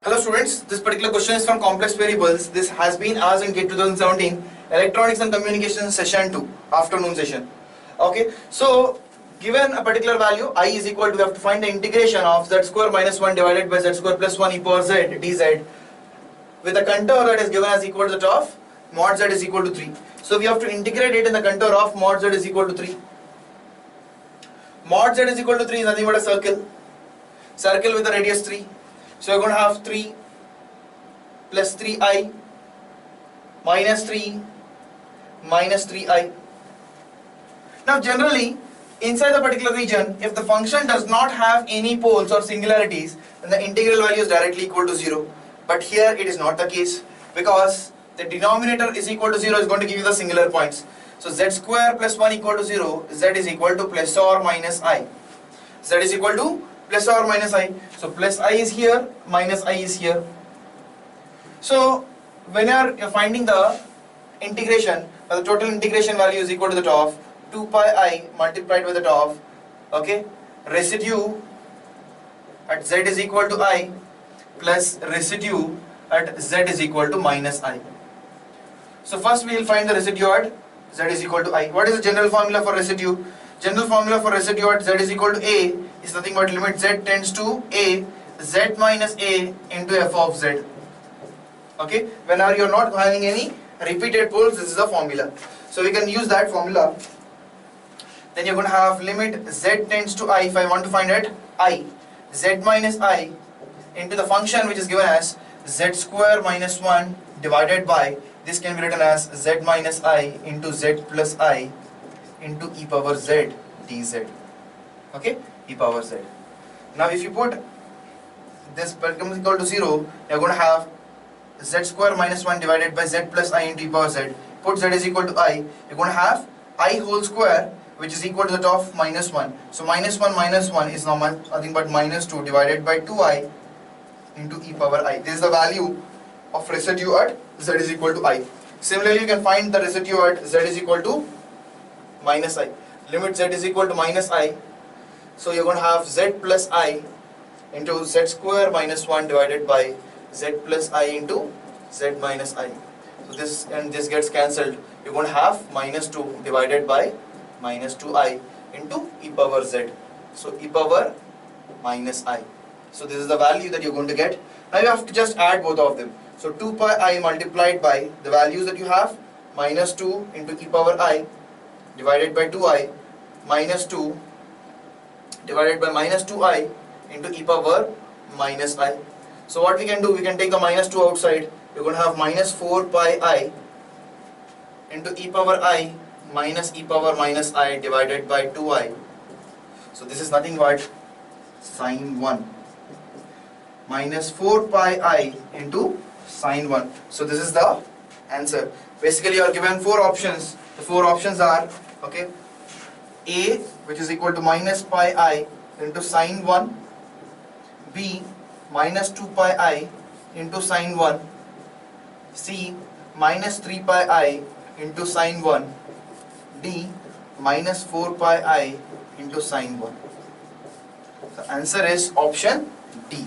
Hello students, this particular question is from complex variables. This has been asked in GATE 2017, Electronics and Communication session 2, afternoon session. Okay, so given a particular value, I is equal to, we have to find the integration of z square minus 1 divided by z square plus 1 e power z dz with a contour that is given as equal to the top, mod z is equal to 3. So we have to integrate it in the contour of mod z is equal to 3. Mod z is equal to 3 is nothing but a circle with a radius 3. So you're going to have 3 plus 3i minus 3 minus 3i. Now generally, inside the particular region, if the function does not have any poles or singularities, then the integral value is directly equal to 0. But here it is not the case, because the denominator is equal to 0 is going to give you the singular points. So z square plus 1 equal to 0, z is equal to plus or minus I. Z is equal to plus or minus I. So plus I is here, minus I is here. So when you're finding the integration, the total integration value is equal to the top, 2 pi I multiplied with the top, okay, residue at z is equal to I plus residue at z is equal to minus I. So first we will find the residue at z is equal to I. What is the general formula for residue? General formula for residue at z is equal to a is nothing but limit z tends to a, z minus a into f of z. Okay, whenever you are not having any repeated poles, this is the formula. So we can use that formula. Then you're going to have limit z tends to I, if I want to find it, I, z minus I into the function which is given as z square minus 1 divided by, this can be written as z minus I into z plus I into e power z dz. Okay, e power z. Now if you put this becomes equal to 0, you're going to have z square minus 1 divided by z plus I into e power z. Put z is equal to I, you're going to have I whole square, which is equal to the top minus 1. So minus 1 is now nothing but minus 2 divided by 2i into e power I. This is the value of residue at z is equal to I. Similarly, you can find the residue at z is equal to minus I. Limit z is equal to minus I. So you're going to have z plus I into z square minus 1 divided by z plus I into z minus I. So this and this gets cancelled. You're going to have minus 2 divided by minus 2i into e power z. So e power minus I. So this is the value that you're going to get. Now you have to just add both of them. So 2 pi I multiplied by the values that you have, minus 2 into e power I divided by 2i, minus 2 divided by minus 2i into e power minus I. So what we can do, we can take the minus 2 outside. You're going to have minus 4 pi I into e power I minus e power minus I divided by 2i. So this is nothing but sine 1 minus 4 pi I into sine 1. So this is the answer. Basically you are given 4 options. The 4 options are, okay, A, which is equal to minus pi I into sine 1, B, minus 2 pi I into sine 1, C, minus 3 pi I into sine 1, D, minus 4 pi I into sine 1. The answer is option D.